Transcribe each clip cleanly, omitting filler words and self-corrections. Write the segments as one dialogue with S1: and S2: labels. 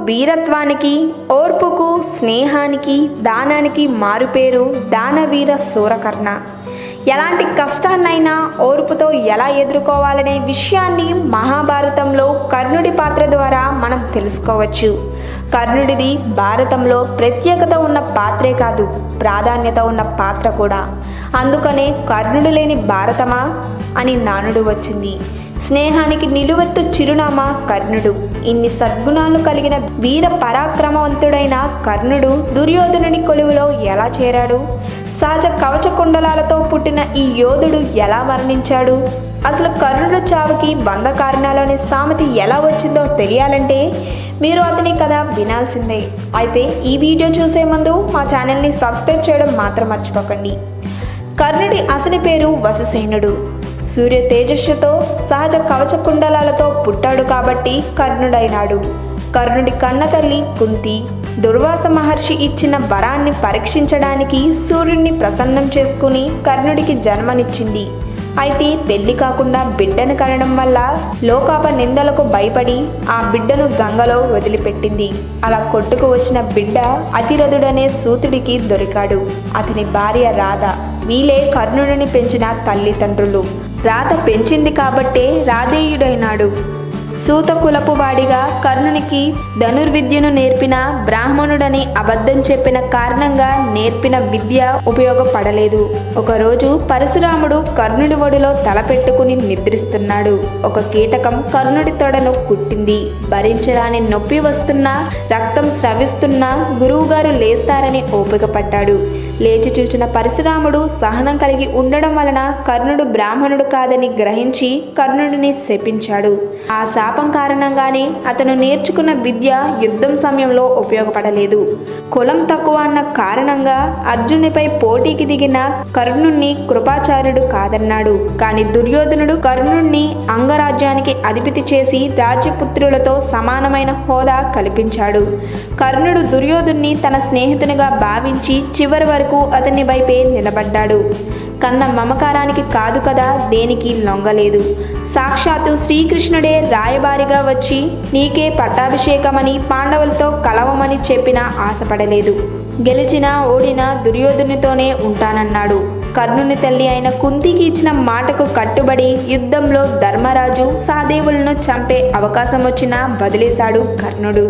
S1: వీరత్వానికి, ఓర్పుకు, స్నేహానికి, దానానికి మారుపేరు దానవీర శూరకర్ణ. ఎలాంటి కష్టాన్నైనా ఓర్పుతో ఎలా ఎదుర్కోవాలనే విషయాన్ని మహాభారతంలో కర్ణుడి పాత్ర ద్వారా మనం తెలుసుకోవచ్చు. కర్ణుడిది భారతంలో ప్రత్యేకత ఉన్న పాత్రే కాదు, ప్రాధాన్యత ఉన్న పాత్ర కూడా. అందుకనే కర్ణుడు లేని భారతమా అని నానుడు వచ్చింది. స్నేహానికి నిలువెత్తు చిరునామా కర్ణుడు. ఇన్ని సద్గుణాలు కలిగిన వీర పరాక్రమవంతుడైన కర్ణుడు దుర్యోధనుని కొలువులో ఎలా చేరాడు? సహజ కవచ కుండలాలతో పుట్టిన ఈ యోధుడు ఎలా మరణించాడు? అసలు కర్ణుడు చావుకి 100 కారణాలనే సామెత ఎలా వచ్చిందో తెలియాలంటే మీరు అతని కథ వినాల్సిందే. అయితే ఈ వీడియో చూసే ముందు మా ఛానల్ని సబ్స్క్రైబ్ చేయడం మాత్రం మర్చిపోకండి. కర్ణుడి అసలు పేరు వసుసేనుడు. సూర్య తేజస్సుతో సహజ కవచ కుండలాలతో పుట్టాడు కాబట్టి కర్ణుడైనాడు. కర్ణుడి కన్న తల్లి కుంతి దుర్వాస మహర్షి ఇచ్చిన వరాన్ని పరీక్షించడానికి సూర్యుడిని ప్రసన్నం చేసుకుని కర్ణుడికి జన్మనిచ్చింది. అయితే పెళ్లి కాకుండా బిడ్డను కనడం వల్ల లోకాప నిందలకు భయపడి ఆ బిడ్డను గంగలో వదిలిపెట్టింది. అలా కొట్టుకు వచ్చిన బిడ్డ అతిరథుడనే సూతుడికి దొరికాడు. అతని భార్య రాధ. వీలే కర్ణుడిని పెంచిన తల్లిదండ్రులు. రాధ పెంచింది కాబట్టే రాధేయుడైనాడు. సూత కులపు వాడిగా కర్ణునికి ధనుర్విద్యను నేర్పిన బ్రాహ్మణుడని అబద్ధం చెప్పిన కారణంగా నేర్పిన విద్య ఉపయోగపడలేదు. ఒకరోజు పరశురాముడు కర్ణుడి ఒడిలో తలపెట్టుకుని నిద్రిస్తున్నాడు. ఒక కీటకం కర్ణుడి తొడను కుట్టింది. భరించరాని నొప్పి వస్తున్నా, రక్తం స్రవిస్తున్నా గురువుగారు లేస్తారని ఓపిక పట్టాడు. లేచి చూచిన పరశురాముడు సహనం కలిగి ఉండడం వలన కర్ణుడు బ్రాహ్మణుడు కాదని గ్రహించి కర్ణుడిని శపించాడు. ఆ శాపం కారణంగానే అతను నేర్చుకున్న విద్య యుద్ధం సమయంలో ఉపయోగపడలేదు. కులం తక్కువ అన్న కారణంగా అర్జునుడిపై పోటీకి దిగిన కర్ణుణ్ణి కృపాచార్యుడు కాదన్నాడు. కానీ దుర్యోధనుడు కర్ణుణ్ణి అంగరాజ్యానికి అధిపతి చేసి రాజ్యపుత్రులతో సమానమైన హోదా కల్పించాడు. కర్ణుడు దుర్యోధుణ్ణి తన స్నేహితునిగా భావించి చివరి వరకు అతని వైపే నిలబడ్డాడు. కన్న మమకారానికి కాదు కదా, దేనికి లొంగలేదు. సాక్షాత్తు శ్రీకృష్ణుడే రాయబారిగా వచ్చి నీకే పట్టాభిషేకమని పాండవులతో కలవమని చెప్పినా ఆశపడలేదు. గెలిచినా ఓడినా దుర్యోధనునితోనే ఉంటానన్నాడు. కర్ణుని తల్లి అయిన కుంతికి ఇచ్చిన మాటకు కట్టుబడి యుద్ధంలో ధర్మరాజు సహదేవులను చంపే అవకాశం వచ్చినా వదిలేశాడు కర్ణుడు.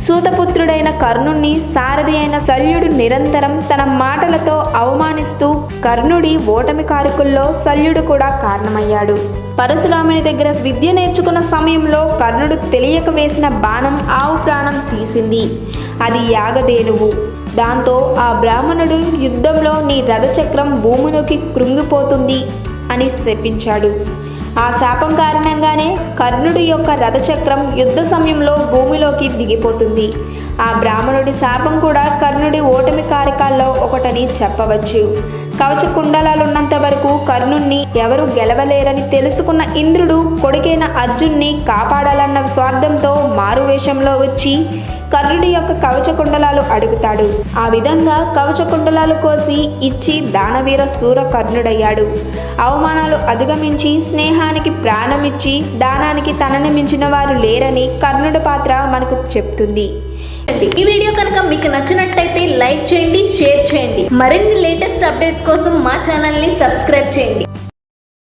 S1: సూతపుత్రుడైన కర్ణుణ్ణి సారథి అయిన శల్యుడు నిరంతరం తన మాటలతో అవమానిస్తూ కర్ణుడి ఓటమి కారకుల్లో శల్యుడు కూడా కారణమయ్యాడు. పరశురాముని దగ్గర విద్య నేర్చుకున్న సమయంలో కర్ణుడు తెలియక వేసిన బాణం ఆవు ప్రాణం తీసింది. అది యాగధేనువు. దాంతో ఆ బ్రాహ్మణుడు యుద్ధంలో నీ రథచక్రం భూమిలోకి కృంగిపోతుంది అని శపించాడు. ఆ శాపం కారణంగానే కర్ణుడి యొక్క రథచక్రం యుద్ధ సమయంలో భూమిలోకి దిగిపోతుంది. ఆ బ్రాహ్మణుడి శాపం కూడా కర్ణుడి ఓటమి కారకాల్లో ఒకటని చెప్పవచ్చు. కవచ కుండలాలున్నంత వరకు కర్ణుణ్ణి ఎవరు గెలవలేరని తెలుసుకున్న ఇంద్రుడు కొడుకైన అర్జున్ని కాపాడాలన్న స్వార్థంతో మారువేషంలో వచ్చి కర్ణుడి యొక్క కవచ కుండలాలు అడుగుతాడు. ఆ విధంగా కవచ కుండలాలు కోసి ఇచ్చి దానవీర శూర కర్ణుడయ్యాడు. అవమానాలు అధిగమించి స్నేహానికి ప్రాణమిచ్చి దానానికి తనని మించిన వారు లేరని కర్ణుడి పాత్ర మనకు చెప్తుంది.
S2: ఈ వీడియో కనుక మీకు నచ్చినట్టయితే లైక్ చేయండి, షేర్ చేయండి. మరిన్ని లేటెస్ట్ అప్డేట్స్ కోసం మా ఛానల్ని సబ్స్క్రైబ్ చేయండి.